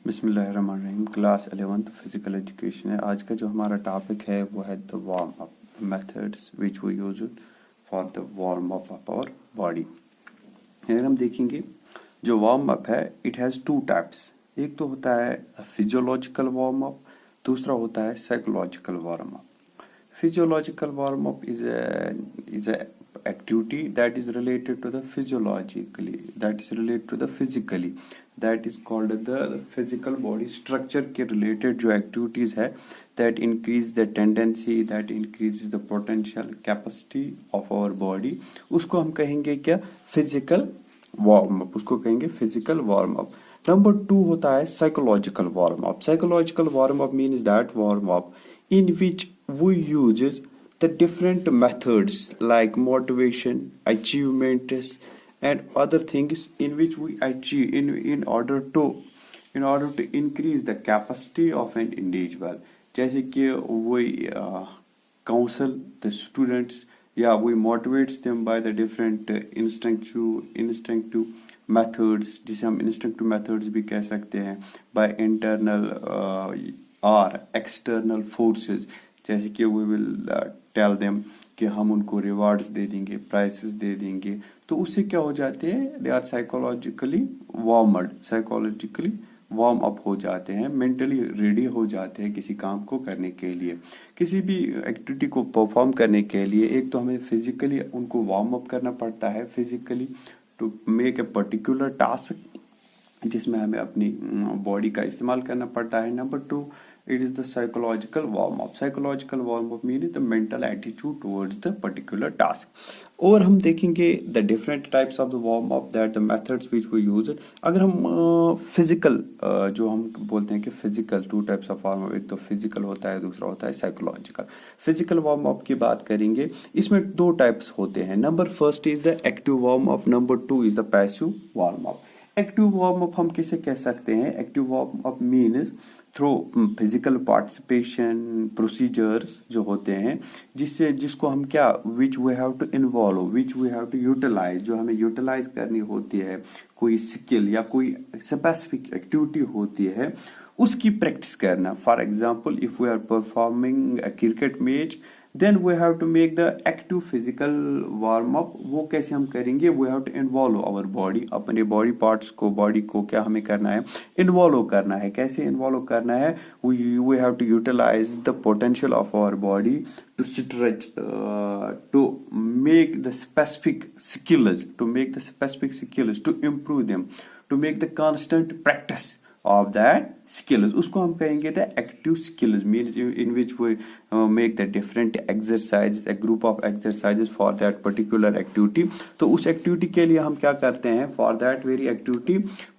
बिस्मिल्लाहिर्रहमानिर्रहीम। Class 11th physical education है। आज का जो हमारा टॉपिक है वो है the warm up, the methods which we use for the warm up of our body. अगर हम देखेंगे जो वार्म अप है इट हैज़ टू टाइप्स। एक तो होता है फिजियोलॉजिकल वार्म अप, दूसरा होता है psychological warm up. Physiological warm up is a activity that is related to the physiologically, that is related to the physically, that is called the physical body structure के related जो activities है that increase the tendency, that increases the potential capacity of our body, उसको हम कहेंगे क्या? physical warm up, उसको कहेंगे physical warm up। Number 2 होता है psychological warm up। psychological warm up means that warm up in which we uses the different methods like motivation, achievements and other things in which we achieve in order to increase the capacity of an individual। जैसे कि we counsel the students या we motivates them by the different instinctive methods, जिसे हम instinctive methods भी कह सकते हैं, by internal और एक्सटर्नल फोर्सेस। जैसे कि वी विल टेल देम कि हम उनको रिवार्ड्स दे देंगे, प्राइसेस दे देंगे, तो उससे क्या हो जाते हैं? They are psychologically warm up हो जाते हैं, मेंटली रेडी हो जाते हैं किसी काम को करने के लिए, किसी भी एक्टिविटी को परफॉर्म करने के लिए। एक तो हमें फिजिकली उनको वार्म अप करना पड़ता है, physically to make a particular task जिसमें हमें अपनी बॉडी का इस्तेमाल करना पड़ता है। Number 2 it is the psychological warm up। psychological warm up means the mental attitude towards the particular task। और हम देखेंगे the different types of the warm up, that the methods which we use। अगर हम physical जो हम बोलते हैं कि physical two types of warm up, एक तो physical होता है, दूसरा होता है psychological। physical warm up की बात करेंगे, इसमें 2 types होते हैं। Number 1 is the active warm up, number 2 is the passive warm up। Active warm up हम किसे कह सकते हैं? Active warm up means through physical participation procedures जो होते हैं, जिसको हम क्या which we have to involve, which we have to utilise, जो हमें यूटिलाइज करनी होती है, कोई स्किल या कोई स्पेसिफिक एक्टिविटी होती है, उसकी प्रैक्टिस करना। For example if we are performing a cricket match, then we have to make the active physical warm up. वो कैसे हम करेंगे? We have to involve our body, अपने बॉडी पार्ट्स को, बॉडी को क्या हमें करना है? इन्वॉल्व करना है। कैसे इन्वॉल्व करना है? We have to utilise the potential of our body to stretch, to make the specific skills, to improve them, to make the constant practice of that skills। उसको हम कहेंगे the active skills means in which we make the different exercises, a group of exercises for that particular activity। तो उस activity के लिए हम क्या करते हैं? for that very activity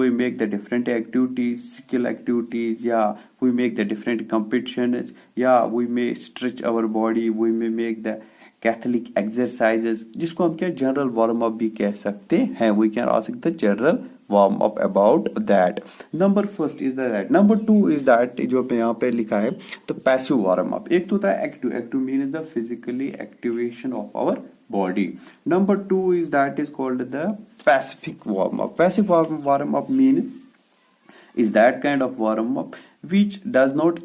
we make the different activities, skill activities, या we make the different competitions, या we may stretch our body, we may make the Catholic exercises, जिसको हम क्या जनरल वार्म अप भी कह सकते हैं। We can ask the general warm up about that. Number 1 is that. Number 2 is that, जो पे यहाँ पे लिखा है तो पैसिव वार्म अप। एक तो होता है active mean the physically activation of our body. Number 2 is that is called the pacific warm up. Passive warm up mean is that kind of warm up which does not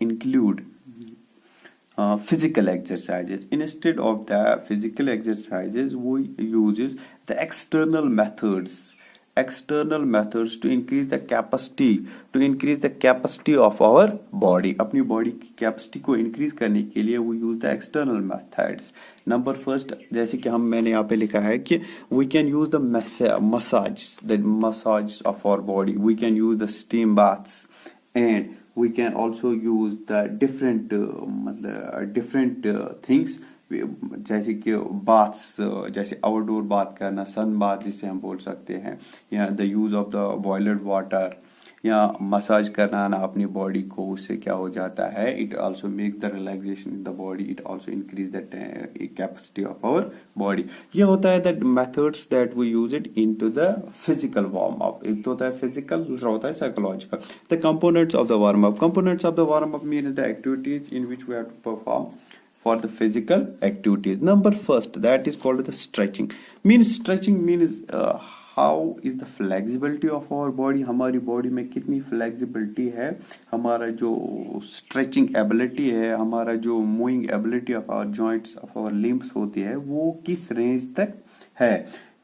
include physical exercises। instead of the physical exercises we uses the external methods to increase the capacity of our body। अपनी body की capacity को increase करने के लिए we use the external methods। Number 1 जैसे कि मैंने यहाँ पे लिखा है कि we can use the massage of our body, we can use the steam baths, and we can also use the different things, जैसे कि बाथ्स, जैसे आउटडोर बाथ करना, सन बाथ जिसे हम बोल सकते हैं, या the use of the boiled water, या मसाज कराना अपनी बॉडी को। उससे क्या हो जाता है? It also make the relaxation in the body, it also increase the capacity of our body. ये होता है the methods that we use it into the physical warm up. एक तो होता है फिजिकल, दूसरा होता है psychological. The components of the warm up mean the activities in which we have to perform for the physical activities. Number 1 that is called the stretching means how is the flexibility of our body, हमारी body में कितनी flexibility है, हमारा जो stretching ability है, हमारा जो moving ability of our joints of our limbs होती है वो किस रेंज तक है।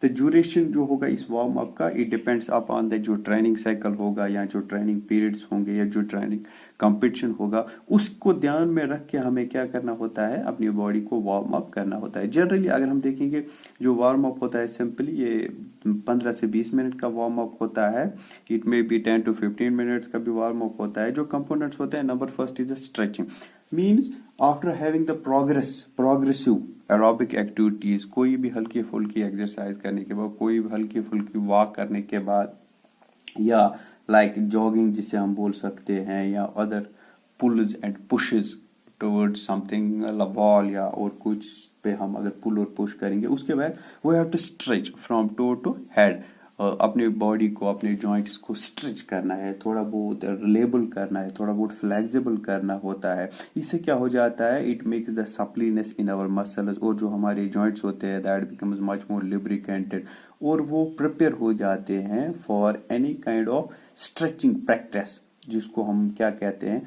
तो ड्यूरेशन जो होगा इस वार्म अप का, इट डिपेंड्स अपॉन द जो ट्रेनिंग साइकिल होगा या जो ट्रेनिंग पीरियड्स होंगे या जो ट्रेनिंग कंपटीशन होगा, उसको ध्यान में रख के हमें क्या करना होता है, अपनी बॉडी को वार्म अप करना होता है। जनरली अगर हम देखेंगे जो वार्म अप होता है सिंपली ये 15 से 20 मिनट का वार्म अप होता है। It may be 10 to 15 minutes का भी वार्म अप होता है। जो कंपोनेंट्स होते हैं, number first is stretching, means after having the progressive aerobic activities, कोई भी हल्की फुल्की एक्सरसाइज करने के बाद, कोई भी हल्की फुल्की वॉक करने के बाद, या लाइक जॉगिंग जिसे हम बोल सकते हैं, या other pulls and pushes towards something wall या और कुछ पे हम अगर पुल और पुश करेंगे, उसके बाद we have to stretch from toe to head. अपने बॉडी को, अपने जॉइंट्स को स्ट्रेच करना है, थोड़ा बहुत रिलेबल करना है, थोड़ा बहुत फ्लेक्सिबल करना होता है। इससे क्या हो जाता है, it makes the suppleness in our muscles, और जो हमारे जॉइंट्स होते हैं that becomes much more lubricated, और वो प्रिपेयर हो जाते हैं for any kind of stretching practice, जिसको हम क्या कहते हैं,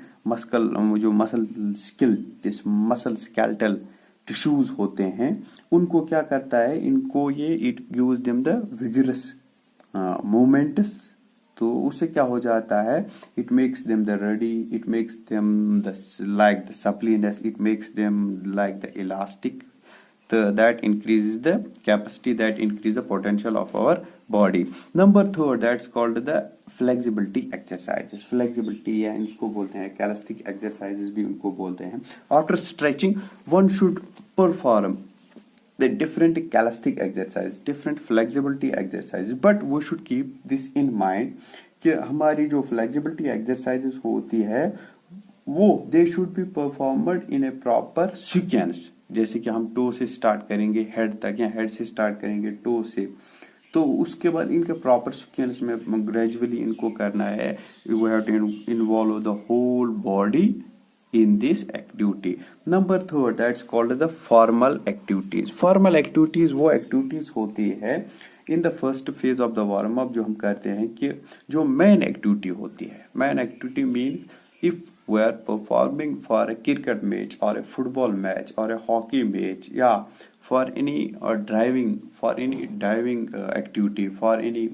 जो मसल स्किल, जिस मसल स्केलेटल टिश्यूज होते हैं, उनको क्या करता है, इनको ये it gives them the vigorous movements. तो उससे क्या हो जाता है, it makes them the ready, it makes them the like the suppleness, it makes them like the elastic, that increases the capacity, that increases the potential of our body. Number third, that's called the flexibility exercises. Flexibility या इसको बोलते हैं calisthenic exercises भी उनको बोलते हैं। After stretching, one should perform the different calisthenic exercises, different flexibility exercises, but we should keep this in mind कि हमारी जो flexibility exercises होती है वो they should be performed in a proper sequence। जैसे कि हम टो से स्टार्ट करेंगे हेड तक, या हेड से स्टार्ट करेंगे टो से, तो उसके बाद इनके प्रॉपर सीक्वेंस में ग्रेजुअली इनको करना है। We have to involve the whole body in this activity. Number third, that's called the formal activities. Formal activities वो एक्टिविटीज होती है in the first phase of the warm up, जो हम करते हैं कि जो मेन एक्टिविटी होती है। Main activity means if we are performing for a cricket match or a football match or a hockey match, yeah, for any diving activity, for any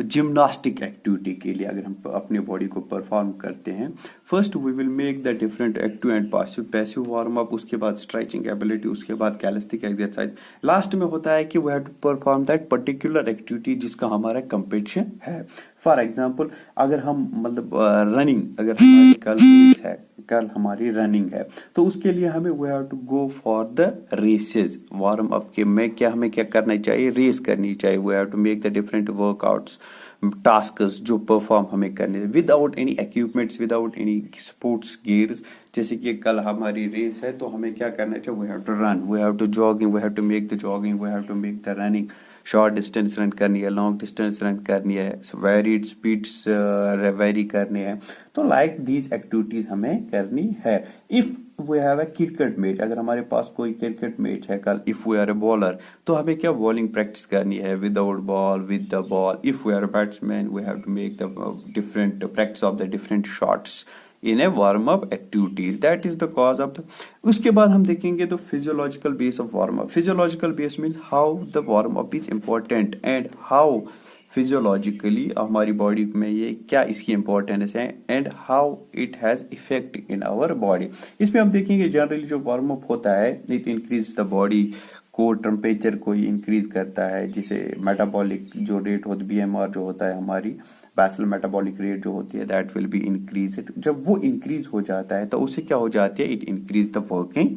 gymnastic activity के लिए अगर हम अपनी बॉडी को perform करते हैं, first we will make the different active and passive warm up, उसके बाद स्ट्रेचिंग एबिलिटी, उसके बाद कैलिस्थेनिक एक्सरसाइज, लास्ट में होता है कि we have to perform that particular activity जिसका हमारा कंपटीशन है। फॉर एग्जाम्पल अगर हम मतलब रनिंग, अगर हमारी कल रेस है, कल हमारी रनिंग है, तो उसके लिए हमें we have to go for the races. Warm up के में क्या हमें क्या करना चाहिए, रेस करनी चाहिए। We have to make the different workouts, tasks जो परफॉर्म हमें करने without any equipments, without any sports gears. जैसे कि कल हमारी रेस है तो हमें क्या करना चाहिए, we have to run, we have to jogging, we have to make the jogging, we have to make the running. Short distance run करनी है, लॉन्ग डिस्टेंस रन करनी है, वेरीड स्पीड्स वेरी करनी है। तो लाइक दीज एक्टिविटीज हमें करनी है। If we have a cricket match, अगर हमारे पास कोई क्रिकेट मैच है कल, if we are a bowler, तो हमें क्या बॉलिंग प्रैक्टिस करनी है without ball, with the ball. If we are a batsman, we have to make the different practice of the different shots in a warm up activities. That is the cause of the. उसके बाद हम देखेंगे तो physiological base of warm up. Physiological base means how the warm up is important and how physiologically हमारी body में ये क्या इसकी इंपॉर्टेंस है and how it has effect in our body. इसमें हम देखेंगे जनरली जो वार्म अप होता है, इट इंक्रीज द बॉडी को टेम्परेचर को इंक्रीज करता है, जिसे मेटाबॉलिक जो रेट होता है, बीएमआर जो होता है, हमारी बेसल मेटाबॉलिक रेट जो होती है, दैट विल बी इंक्रीज। जब वो इंक्रीज हो जाता है तो उससे क्या हो जाती है, it increase the working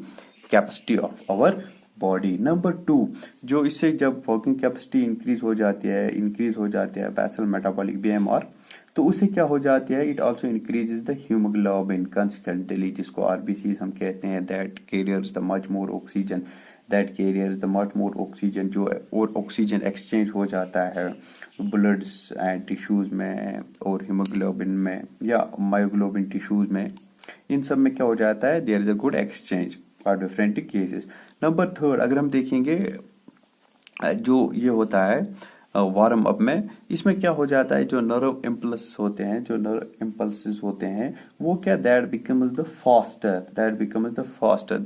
capacity of our body. Number 2, जो इससे जब वर्किंग कैपेसिटी इंक्रीज हो जाती है बेसल मेटाबॉलिक बीएमआर, तो उससे क्या हो जाती है, it also increases the haemoglobin consistently, जिसको आरबीसी हम कहते हैं, that carriers the much more oxygen, जो और ऑक्सीजन एक्सचेंज हो जाता है ब्लड्स एंड टिश्यूज में और हीमोग्लोबिन में या मायोग्लोबिन टिश्यूज में। इन सब में क्या हो जाता है, there is a good exchange for different cases. Number 3, अगर हम देखेंगे जो ये होता है वार्म अप में, इसमें क्या हो जाता है, जो नर्व इम्पल्स होते हैं, जो नर्व इम्पल्सेस होते हैं, वो क्या, that becomes the faster,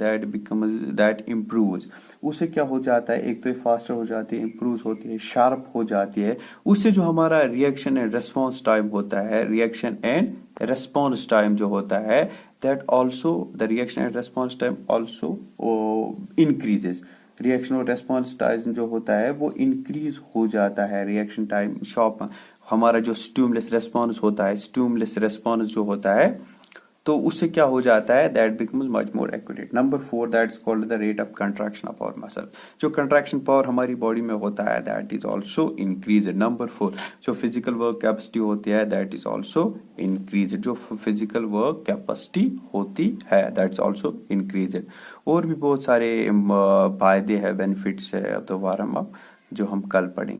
that improves. उससे क्या हो जाता है, एक तो ये फास्टर हो जाती है, इम्प्रूव होती है, शार्प हो जाती है। उससे जो हमारा रिएक्शन एंड रेस्पॉन्स टाइम होता है, रिएक्शन एंड रेस्पॉन्स टाइम जो होता है, that also the reaction and response time also increases. Reaction और रेस्पॉन्स टाइम जो होता है वो इंक्रीज हो जाता है। रिएक्शन टाइम शॉप, हमारा जो स्टिमुलस रेस्पॉन्स होता है, स्टिमुलस रेस्पॉन्स जो होता है, तो उससे क्या हो जाता है, that becomes much more accurate. Number 4, that is called the rate of contraction of our muscle. जो कंट्रैक्शन पावर हमारी बॉडी में होता है, that is also increase. Number 4, जो फिजिकल वर्क कैपेसिटी होती है, दैट इज ऑल्सो इंक्रीज। जो physical work capacity होती है, दैट इज ऑल्सो इंक्रीज। और भी बहुत सारे फायदे हैं, बेनिफिट्स है ऑफ द वार्म अप, जो हम कल पढ़ेंगे।